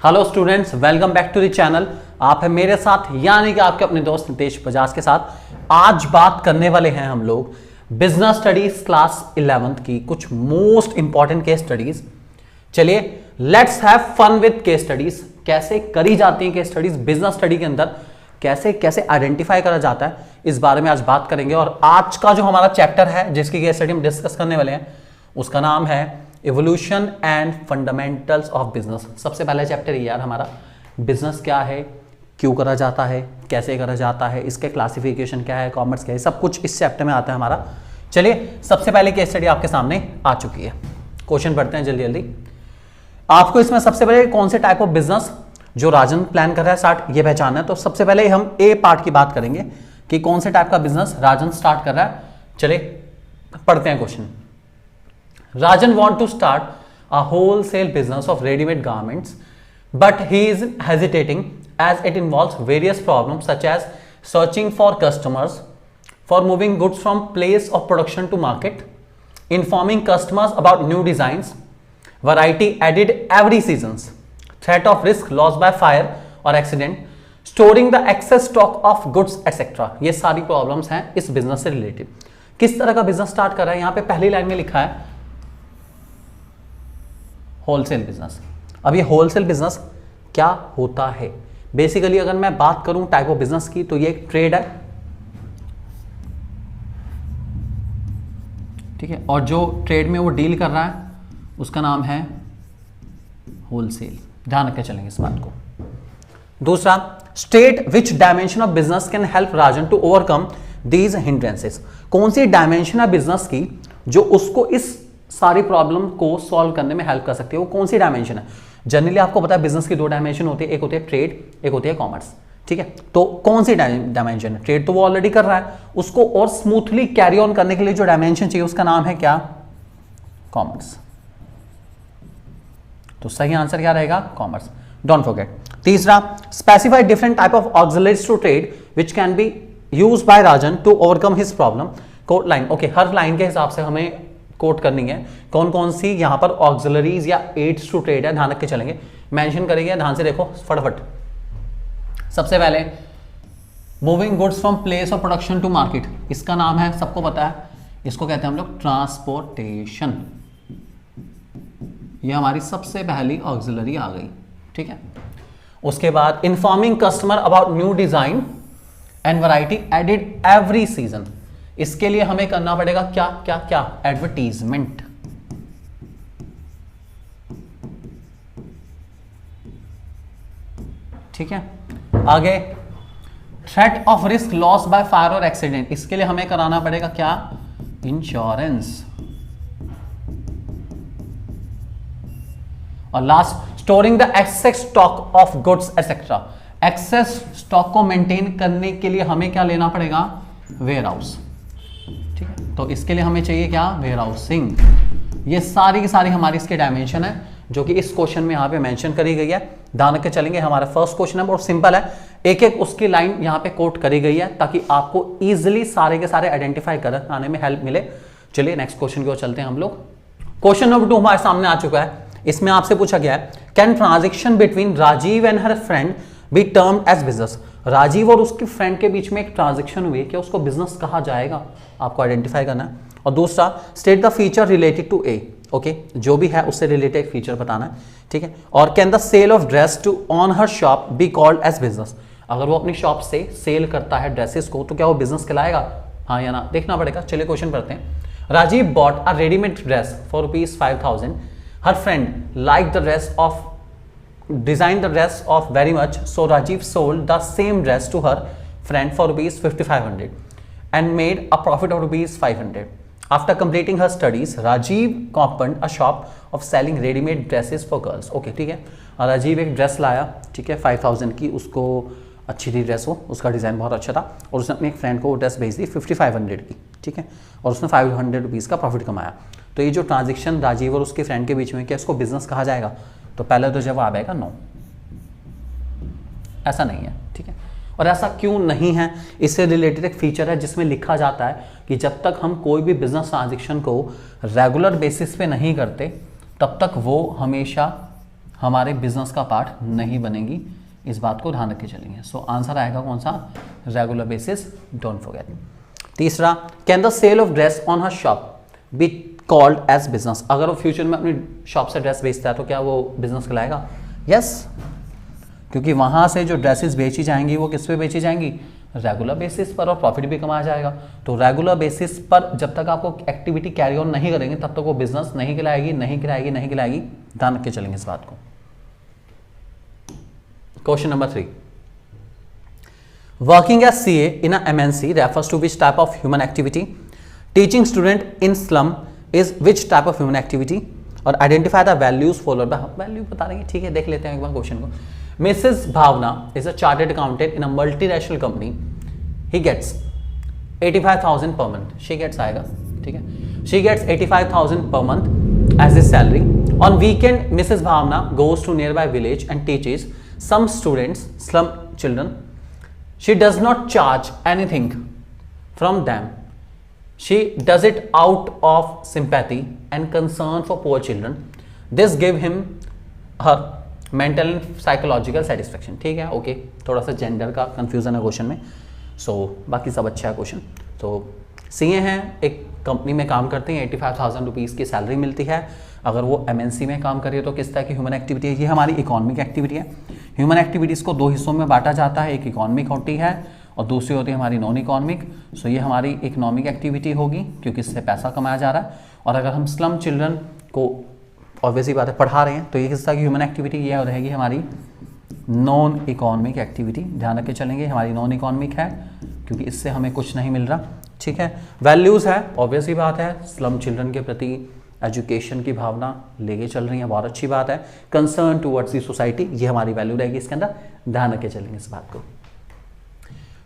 Hello students, welcome back to the channel. आप हैं मेरे साथ यानी कि आपके अपने दोस्त नितेश बजाज के साथ। आज बात करने वाले हैं हम लोग बिजनेस स्टडीज क्लास 11th की कुछ मोस्ट इंपॉर्टेंट केस स्टडीज। चलिए let's have fun with case studies. कैसे करी जाती हैं केस स्टडीज बिजनेस स्टडी के अंदर, कैसे कैसे आइडेंटिफाई करा जाता है, इस बारे में आज बात करेंगे। और आज का जो हमारा चैप्टर है जिसकी केस स्टडी हम डिस्कस करने वाले हैं उसका नाम है evolution and fundamentals of business. सबसे पहला चैप्टर यार हमारा बिजनेस क्या है, क्यों करा जाता है, कैसे करा जाता है, इसके क्लासिफिकेशन क्या है, कॉमर्स क्या है, सब कुछ इस चैप्टर में आता है हमारा। चलिए सबसे पहले केस स्टडी आपके सामने आ चुकी है। क्वेश्चन पढ़ते हैं जल्दी जल्दी। आपको इसमें सबसे पहले कौन से टाइप ऑफ बिजनेस जो राजन प्लान कर रहा है स्टार्ट, ये पहचानना है। तो सबसे पहले हम ए पार्ट की बात करेंगे कि कौन से टाइप का बिजनेस राजन स्टार्ट कर रहा है। चलिए पढ़ते हैं question. Rajan want to start a wholesale business of ready-made garments, but he is hesitating as it involves various problems such as searching for customers, for moving goods from place of production to market, informing customers about new designs, variety added every seasons, threat of risk loss by fire or accident, storing the excess stock of goods etc. ये सारी problems हैं इस business से related. किस तरह का business start कर रहा है, यहाँ पे पहली लाइन में लिखा है होलसेल बिजनेस। अब ये होलसेल बिजनेस क्या होता है, बेसिकली अगर मैं बात करूं टाइप ऑफ बिजनेस की तो ये एक ट्रेड है, ठीक है। और जो ट्रेड में वो डील कर रहा है उसका नाम है होलसेल। ध्यान रख के चलेंगे इस बात को। दूसरा, state which dimension of business can help Rajan to overcome these hindrances. कौन सी डायमेंशन है बिजनेस की जो उसको इस सारी प्रॉब्लम को सॉल्व करने में हेल्प कर सकती है, वो कौन सी डायमेंशन है। जनरली आपको पता है बिजनेस की दो डायमेंशन होती है, एक होती है ट्रेड, एक होती है कॉमर्स, ठीक है। तो कौन सी डायमेंशन है, ट्रेड तो वो ऑलरेडी कर रहा है, उसको और स्मूथली कैरी ऑन करने के लिए जो डायमेंशन चाहिए उसका नाम है क्या, कॉमर्स। तो सही आंसर क्या रहेगा, कॉमर्स, डोंट फॉरगेट। तीसरा, specify different type of auxiliaries to trade which can be used by Rajan to overcome his problem. Quote line, okay, हर लाइन के हिसाब से हमें कोट करनी है कौन कौन सी यहां पर ऑक्सिलरीज या एड्स टू ट्रेड है, ध्यान रख के चलेंगे, मेंशन करेंगे, ध्यान से देखो फटाफट। सबसे पहले moving goods from place of production to market, इसका नाम है, सबको पता है, इसको कहते हैं हम लोग ट्रांसपोर्टेशन। ये हमारी सबसे पहली ऑक्सिलरी आ गई, ठीक है। उसके बाद informing customer about new design and variety added every season, इसके लिए हमें करना पड़ेगा क्या क्या क्या, एडवर्टीजमेंट, ठीक है। आगे, threat of risk loss by fire और एक्सीडेंट, इसके लिए हमें कराना पड़ेगा क्या, इंश्योरेंस। और last, storing the excess stock of goods etcetera, excess stock को मेंटेन करने के लिए हमें क्या लेना पड़ेगा, वेयर हाउस, ठीक है। तो इसके लिए हमें चाहिए क्या, वेयर हाउसिंग। ये सारी की सारी हमारी इसके डायमेंशन है जो कि इस क्वेश्चन में यहाँ पे मेंशन करी गई है। ध्यान रख के चलेंगे, हमारा फर्स्ट क्वेश्चन है बहुत सिंपल है, एक एक उसकी लाइन यहाँ पे कोट करी गई है ताकि आपको इजिली सारे के सारे आइडेंटिफाई कर आने में हेल्प मिले। चलिए नेक्स्ट क्वेश्चन की ओर चलते हैं हम लोग। क्वेश्चन नंबर 2 हमारे सामने आ चुका है। इसमें आपसे पूछा गया है, can transaction between Rajeev and her friend be termed as business. Rajeev और उसके फ्रेंड के बीच में एक ट्रांजेक्शन हुई, क्या उसको बिजनेस कहा जाएगा, आपको आइडेंटिफाई करना है। और दूसरा, state the feature related to A, okay, जो भी है उससे रिलेटेड फीचर बताना है, ठीक है। और can the sale of dress to on her shop be called as business, अगर वो अपनी शॉप से सेल करता है ड्रेसेस को तो क्या वो बिजनेस कहलाएगा, हाँ या ना, देखना पड़ेगा। चलिए क्वेश्चन पढ़ते हैं। Rajeev bought a readymade dress for ₹5,000, her friend like the dress of designed the dress of very much, so Rajiv sold the same dress to her friend for ₹5,500 and made a profit of ₹500. After completing her studies, Rajiv opened a shop of selling ready-made dresses for girls. Okay, ठीक है। राजीव एक dress लाया, ठीक है, 5,000 की, उसको अच्छी थी ड्रेस, वो उसका डिज़ाइन बहुत अच्छा था और उसने अपने एक फ्रेंड को वो ड्रेस भेज दी 5,500 की, ठीक है, और उसने ₹500 का प्रॉफिट कमाया। तो ये जो ट्रांजेक्शन राजीव और उसके फ्रेंड के बीच में, क्या इसको बिजनेस कहा जाएगा, तो पहले तो जवाब आएगा नो, ऐसा नहीं है, ठीक है। और ऐसा क्यों नहीं है, इससे रिलेटेड एक फीचर है जिसमें लिखा जाता है कि जब तक हम कोई भी बिजनेस ट्रांजेक्शन को रेगुलर बेसिस पे नहीं करते तब तक वो हमेशा हमारे बिजनेस का पार्ट नहीं बनेगी, इस बात को ध्यान रख के चलेंगे। सो आंसर आएगा कौन सा, रेगुलर बेसिस, डोंट फॉरगेट। तीसरा, can the sale of dress on her shop be called as business, अगर वो फ्यूचर में अपनी शॉप से ड्रेस बेचता है तो क्या वो बिजनेस कहलाएगा? यस, क्योंकि वहां से जो ड्रेसेस बेची जाएंगी वो किस पे बेची जाएंगी? रेगुलर बेसिस पर, और प्रॉफिट भी कमाया जाएगा। तो रेगुलर बेसिस पर जब तक आपको एक्टिविटी कैरी ऑन नहीं करेंगे तब तक वो बिजनेस नहीं कहलाएगी, नहीं कहलाएगी, नहीं कहलाएगी। ध्यान रख के चलेंगे इस बात को। Question number 3, working as CA in a MNC refers to which type of human activity? Teaching student in slum is which type of human activity? और identify the values followed by, value बता देंगे, ठीक है, देख लेते हैं एक बार question को। Mrs. Bhavna is a chartered accountant in a multinational company. He gets 85,000 per month. She gets आएगा, ठीक है, she gets 85,000 per month as his salary. On weekend, Mrs. Bhavna goes to nearby village and teaches some students, slum children. She does not charge anything from them. She does it out of sympathy and concern for poor children. This gave him her mental and psychological satisfaction. ठीक है, okay, थोड़ा सा gender का confusion है question में। सो बाकी सब अच्छा है क्वेश्चन। तो CA हैं, एक कंपनी में काम करते हैं, 85,000 रुपीज़ की सैलरी मिलती है। अगर वो MNC में काम कर रही है तो किस तरह की ह्यूमन एक्टिविटी है? ये हमारी इकोनॉमिक एक्टिविटी है। ह्यूमन एक्टिविटीज़ को 2 हिस्सों में बांटा जाता है, एक इकोनॉमिक होती है और दूसरी होती है हमारी नॉन इकोनॉमिक। सो ये हमारी इकोनॉमिक एक्टिविटी होगी क्योंकि इससे पैसा कमाया जा रहा है। और अगर हम स्लम चिल्ड्रन को ऑब्वियसली बात है पढ़ा रहे हैं तो ये किस तरह की ह्यूमन एक्टिविटी? ये रहेगी हमारी नॉन इकोनॉमिक एक्टिविटी। ध्यान रख के चलेंगे, हमारी नॉन इकोनॉमिक है क्योंकि इससे हमें कुछ नहीं मिल रहा, ठीक है। वैल्यूज़ है, ऑब्वियसली बात है, स्लम चिल्ड्रन के प्रति एजुकेशन की भावना लेके चल रही है, बहुत अच्छी बात है। कंसर्न टुवर्ड्स दी सोसाइटी, ये हमारी वैल्यू रहेगी इसके अंदर, ध्यान रख के चलेंगे इस बात को।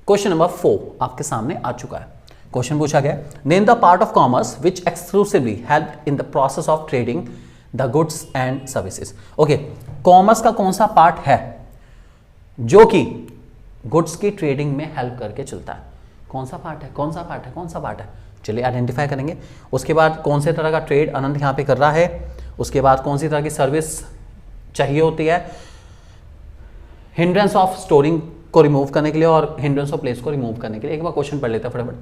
क्वेश्चन नंबर 4 आपके सामने आ चुका है। क्वेश्चन पूछा गया, name the part of commerce which exclusively help in the process of trading the goods and services. Okay, commerce का कौन सा पार्ट है जो कि गुड्स की ट्रेडिंग में हेल्प करके चलता है? कौन सा पार्ट है, कौन सा पार्ट है, कौन सा पार्ट है? चलिए आइडेंटिफाई करेंगे। उसके बाद कौन से तरह का ट्रेड अनंत यहाँ पे कर रहा है, उसके बाद कौन सी तरह की सर्विस चाहिए होती है हिंड्रेंस ऑफ स्टोरिंग को रिमूव करने के लिए और हिंड्रेंस ऑफ प्लेस को रिमूव करने के लिए। एक बार क्वेश्चन पढ़ लेते हैं फटाफट।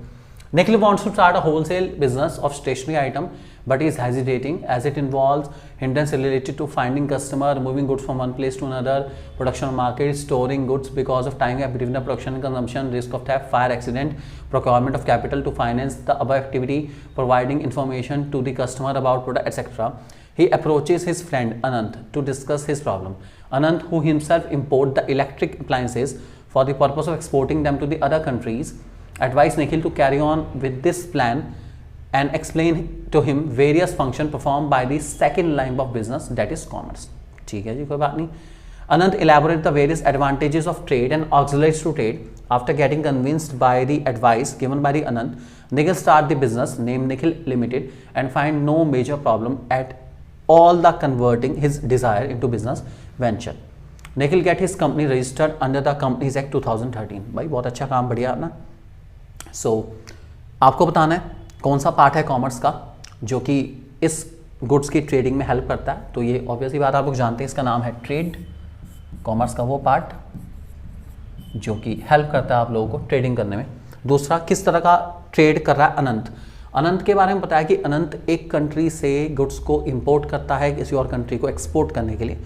Nikhil wants to start a wholesale business of stationery item but is hesitating as it involves hindrance related to finding customer, moving goods from one place to another, production market, storing goods because of time gap between the production and consumption, risk of theft, fire accident, procurement of capital to finance the above activity, providing information to the customer about product, etc. He approaches his friend Anant to discuss his problem. Anant, who himself import the electric appliances for the purpose of exporting them to the other countries, advised Nikhil to carry on with this plan and explain to him various functions performed by the second line of business, that is commerce. ठीक है जी, कोई बात नहीं। Anant elaborate the various advantages of trade and auxiliaries to trade. After getting convinced by the advice given by the Anant, Nikhil start the business named Nikhil Limited and find no major problem at all the converting his desire into business venture. Nikhil get his company registered under the Companies Act 2013. भाई बहुत अच्छा काम, बढ़िया ना। सो आपको बताना है कौन सा पार्ट है कॉमर्स का जो कि इस गुड्स की ट्रेडिंग में हेल्प करता है। तो ये ऑब्वियसली बात आप लोग जानते हैं, इसका नाम है ट्रेड। कॉमर्स का वो पार्ट जो कि हेल्प करता है आप लोगों को ट्रेडिंग करने में। दूसरा, किस तरह का ट्रेड कर रहा है अनंत? अनंत के बारे में बताया कि अनंत एक कंट्री से गुड्स को इंपोर्ट करता है किसी और कंट्री को एक्सपोर्ट करने के लिए।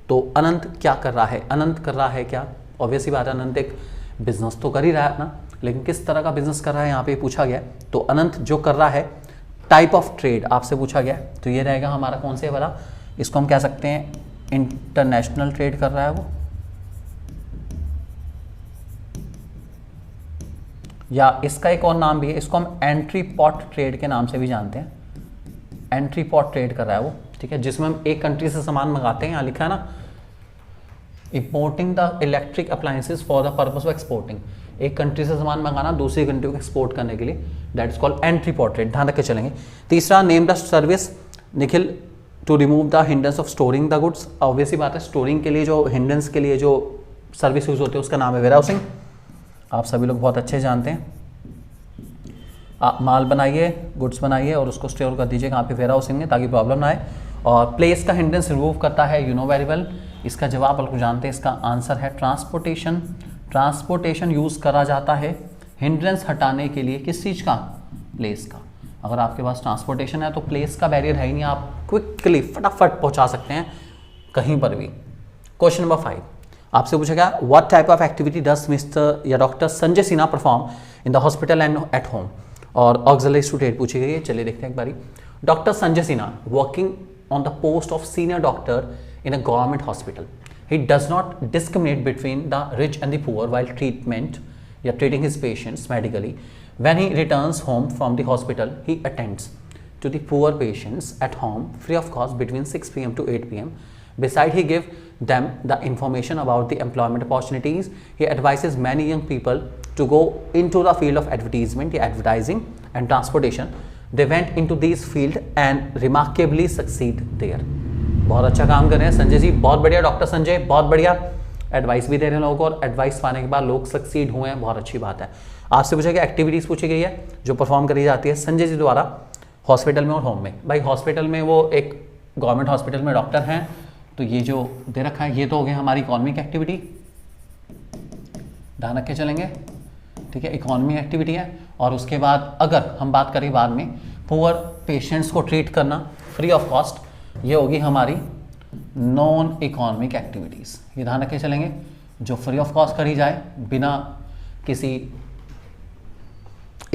तो अनंत क्या कर रहा है? अनंत कर रहा है क्या? ऑब्वियसली बात है, अनंत एक बिजनेस तो कर ही रहा है ना, लेकिन किस तरह का बिजनेस कर रहा है यहाँ पे पूछा गया। तो अनंत जो कर रहा है टाइप ऑफ ट्रेड आपसे पूछा गया, तो ये रहेगा हमारा कौन से वाला? इसको हम कह सकते हैं इंटरनेशनल ट्रेड कर रहा है वो, या इसका एक और नाम भी है, इसको हम एंट्री पॉट ट्रेड के नाम से भी जानते हैं। एंट्री पॉट ट्रेड कर रहा है वो, ठीक है, जिसमें हम एक कंट्री से सामान मंगाते हैं, यहाँ लिखा है ना importing the electric appliances for the purpose of exporting. एक कंट्री से सामान मंगाना दूसरी कंट्री को एक्सपोर्ट करने के लिए, that is called entrepot trade. ध्यान रख के चलेंगे। तीसरा, name the service Nikhil to remove the hindrance of storing the goods. Obviously बात है, स्टोरिंग के लिए जो हिंड्रेंस के लिए जो सर्विस यूज होती है उसका नाम है वेयर हाउसिंग। आप सभी लोग बहुत अच्छे जानते हैं। आप माल बनाइए, गुड्स बनाइए और उसको स्टोर कर दीजिए कहाँ पे? वेयर हाउसिंग में, ताकि प्रॉब्लम ना आए। और प्लेस का हिंड्रेंस रिमूव करता है, यू नो वेरी वेल। इसका जवाब आप जानते हैं, इसका आंसर है ट्रांसपोर्टेशन। ट्रांसपोर्टेशन यूज़ करा जाता है हिंड्रेंस हटाने के लिए, किस चीज़ का? प्लेस का। अगर आपके पास ट्रांसपोर्टेशन है तो प्लेस का बैरियर है ही नहीं, आप क्विकली फटाफट पहुंचा सकते हैं कहीं पर भी। क्वेश्चन नंबर 5 आपसे पूछेगा, what type of activity does mister या doctor Sanjay Sinha perform in the hospital and at home, और ऑक्सिलरी स्टूडेंट पूछी गई है। चलिए देखते हैं एक बारी। Doctor Sanjay Sinha working on the post of senior doctor in a government hospital, he does not discriminate between the rich and the poor while treating his patients medically. When he returns home from the hospital, he attends to the poor patients at home free of cost between 6 p.m. to 8 p.m. Besides, he gives them the information about the employment opportunities. He advises many young people to go into the field of advertising and transportation. They went into these fields and remarkably succeed there. बहुत अच्छा काम कर रहे हैं संजय जी, बहुत बढ़िया doctor Sanjay, बहुत बढ़िया। एडवाइस भी दे रहे हैं लोगों को, और एडवाइस पाने के बाद लोग सक्सीड हुए हैं, बहुत अच्छी बात है। आपसे पूछा गया एक्टिविटीज़ पूछी गई है जो परफॉर्म करी जाती है संजय जी द्वारा हॉस्पिटल में और होम में। भाई हॉस्पिटल में वो एक गवर्नमेंट हॉस्पिटल में डॉक्टर हैं, तो ये जो दे रखा है ये तो हो गई हमारी इकोनॉमिक एक्टिविटी, ध्यान रख के चलेंगे, ठीक है, इकोनॉमिक एक्टिविटी है। और उसके बाद अगर हम बात करें बाद में पुअर पेशेंट्स को ट्रीट करना फ्री ऑफ कॉस्ट, ये होगी हमारी नॉन इकोनॉमिक एक्टिविटीज़। ये ध्यान रखे चलेंगे, जो फ्री ऑफ कॉस्ट करी जाए बिना किसी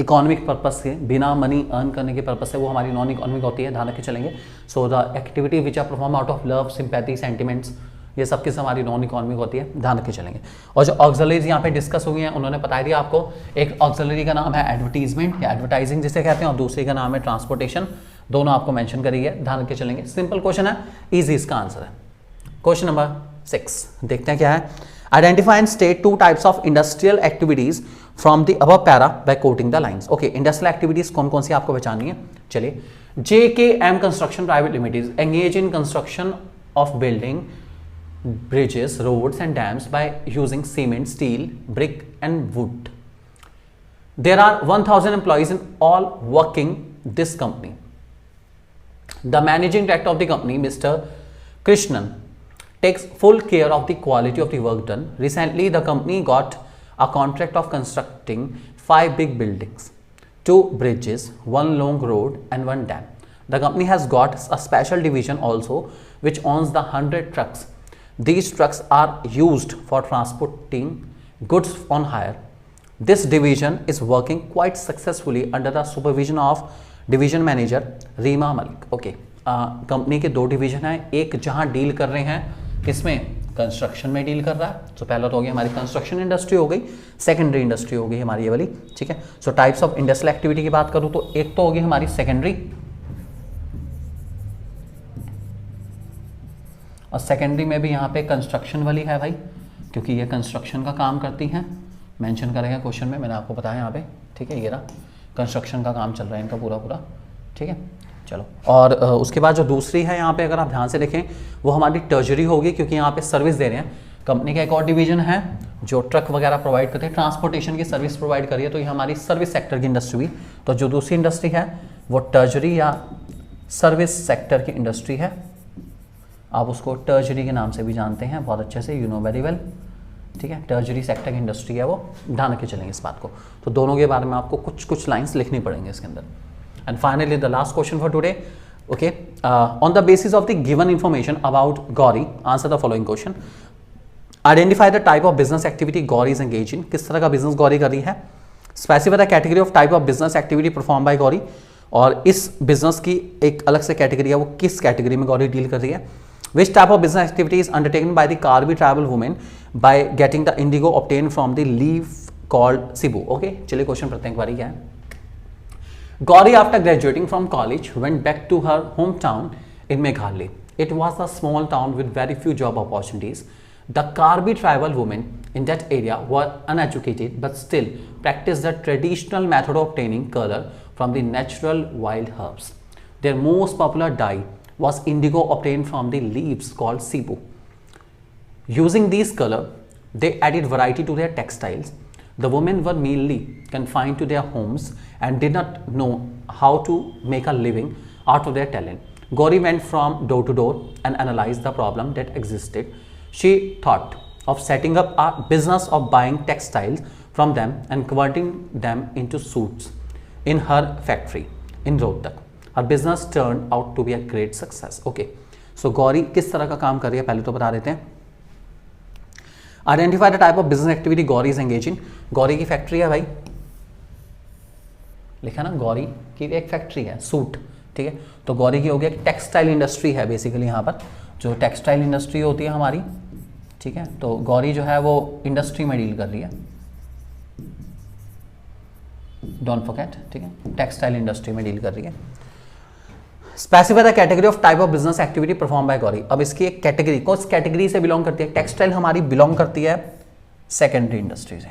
इकोनॉमिक पर्पस से, बिना मनी अर्न करने के पर्पस से, वो हमारी नॉन इकोनॉमिक होती है, ध्यान रखे चलेंगे। So the activity which are perform out of love, sympathy, sentiments, ये सब किस हमारी नॉन इकोनॉमिक होती है, ध्यान रखे चलेंगे। और जो ऑक्सिलरीज यहाँ पे डिस्कस हो गई हैं, उन्होंने बता दिया आपको, एक ऑक्सिलरी का नाम है एडवर्टीजमेंट या एडवर्टाइजिंग जिसे कहते हैं, और दूसरी का नाम है ट्रांसपोर्टेशन, दोनों आपको मेंशन करी है, ध्यान रखे चलेंगे। सिंपल क्वेश्चन है, इजी इसका आंसर है। क्वेश्चन नंबर 6 देखते हैं क्या है। Identify and state 2 types of industrial activities from the above para by quoting the lines. Okay, industrial activities कौन कौन सी आपको पहचाननी है। चलिए, JKM construction private limited engage in construction of building, bridges, roads and dams by using cement, steel, brick and wood. There are 1000 employees in all working this company. The managing director of the company, Mr. Krishnan, takes full care of the quality of the work done. Recently, the company got a contract of constructing 5 big buildings, 2 bridges, 1 long road and 1 dam. The company has got a special division also which owns the 100 trucks. These trucks are used for transporting goods on hire. This division is working quite successfully under the supervision of division manager Reema Malik. Okay, company के 2 division हैं, एक जहां deal कर रहे हैं किसमें, construction में deal कर रहा है। तो पहला तो हो गया हमारी कंस्ट्रक्शन इंडस्ट्री हो गई, सेकेंडरी इंडस्ट्री हो गई हमारी ये वाली, ठीक है। सो टाइप्स ऑफ इंडस्ट्रियल एक्टिविटी की बात करूँ तो एक तो होगी हमारी सेकेंडरी, और सेकेंडरी में भी यहाँ पे कंस्ट्रक्शन वाली है भाई, क्योंकि ये कंस्ट्रक्शन का काम करती हैं, मेंशन करेगा क्वेश्चन में, मैंने आपको बताया यहाँ पे, ठीक है। ये रहा कंस्ट्रक्शन का काम चल रहा है इनका पूरा, ठीक है। चलो, और उसके बाद जो दूसरी है यहाँ पे अगर आप ध्यान से देखें वो हमारी टर्जरी होगी, क्योंकि यहाँ पे सर्विस दे रहे हैं। कंपनी का एक और डिवीजन है जो ट्रक वगैरह प्रोवाइड करते हैं, ट्रांसपोर्टेशन की सर्विस प्रोवाइड करिए, तो ये हमारी सर्विस सेक्टर की इंडस्ट्री हुई। तो जो दूसरी इंडस्ट्री है वो टर्जरी या सर्विस सेक्टर की इंडस्ट्री है, आप उसको टर्जरी के नाम से भी जानते हैं बहुत अच्छे से, यू नो वेरी वेल, ठीक है। टर्जरी सेक्टर की इंडस्ट्री है वो, ध्यान रखे चलेंगे इस बात को। तो दोनों के बारे में आपको कुछ लाइंस लिखनी पड़ेंगे इसके अंदर। And finally the last question for today, okay, on the basis of the given information about Gauri answer the following question. Identify the type of business activity Gauri is engage in, किस तरह का बिजनेस गौरी कर रही है। Specify the category of type of business activity perform by Gauri, और इस business की एक अलग से कैटेगरी है, वो किस कैटेगरी में गौरी डील कर रही है। Which type of business activity is undertaken by the Karbi tribal women by getting the indigo obtained from the leaf called Cebu? Okay, चलिए क्वेश्चन प्रत्येक बारी क्या है। Gauri, after graduating from college, went back to her hometown in Meghalaya. It was a small town with very few job opportunities. The Karbi tribal women in that area were uneducated but still practiced the traditional method of obtaining color from the natural wild herbs. Their most popular dye was indigo obtained from the leaves called Cebu. Using these color, they added variety to their textiles. The women were mainly confined to their homes and did not know how to make a living out of their talent. Gauri went from door to door and analyzed the problem that existed. She thought of setting up a business of buying textiles from them and converting them into suits in her factory in Rohtak. Her business turned out to be a great success. Okay, so Gauri किस तरह का काम कर रही है पहले तो बता देते हैं. Identify the type of business activity Gauri is engaging. Gauri की फैक्ट्री है भाई, लिखा ना, गौरी की एक फैक्ट्री है सूट. ठीक है, तो गौरी की हो गया टेक्सटाइल इंडस्ट्री है बेसिकली यहाँ पर, जो टेक्सटाइल इंडस्ट्री होती है हमारी. ठीक है, तो गौरी जो है वो इंडस्ट्री में डील कर रही है, डोंट फॉरगेट. ठीक है, टेक्सटाइल इंडस्ट्री में डील कर रही है. Specify the category of type of business activity perform by Gauri. अब इसकी एक कैटेगरी, कौन कैटेगरी से बिलोंग करती है? टेक्सटाइल हमारी बिलोंग करती है सेकेंडरी इंडस्ट्री से.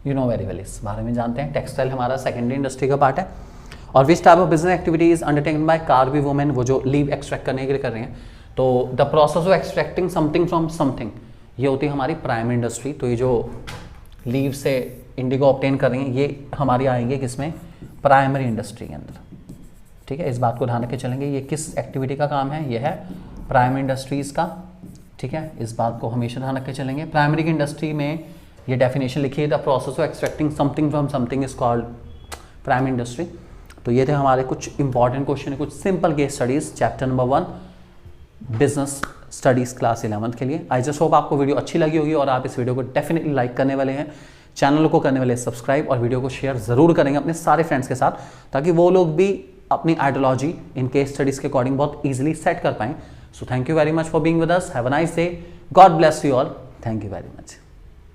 यू नो वेरी वेल, इस बारे में जानते हैं. टेक्सटाइल हमारा सेकेंडरी इंडस्ट्री का पार्ट है. और which type of business activity is undertaken by Karbi women, वो जो लीव एक्सट्रैक्ट करने के लिए कर रहे हैं. तो the process of extracting something from something, ये होती है हमारी प्राइमरी इंडस्ट्री. तो ये जो लीव से इंडिगो ऑब्टेन कर रही हैं ये हमारी आएंगे किसमें? प्राइमरी इंडस्ट्री के अंदर. ठीक है, इस बात को ध्यान रख के चलेंगे. ये किस एक्टिविटी का काम है? ये है प्राइमरी इंडस्ट्रीज का. ठीक है, इस बात को हमेशा ध्यान रख के चलेंगे. प्राइमरी की इंडस्ट्री में ये डेफिनेशन लिखिए, the process of extracting something from something is called primary industry. तो ये थे हमारे कुछ इंपॉर्टेंट क्वेश्चन, कुछ simple case studies chapter number 1 business studies class 11th के लिए. आई जस्ट होप आपको वीडियो अच्छी लगी होगी और आप इस वीडियो को डेफिनेटली लाइक करने वाले हैं, चैनल को करने वाले सब्सक्राइब और वीडियो को शेयर जरूर करेंगे अपने सारे फ्रेंड्स के साथ, ताकि वो लोग भी अपनी आइडियोलॉजी इन केस स्टडीज के अकॉर्डिंग बहुत ईजिली सेट कर पाएं. So thank you very much for being with us. Have a nice day. God bless you all. Thank you very much.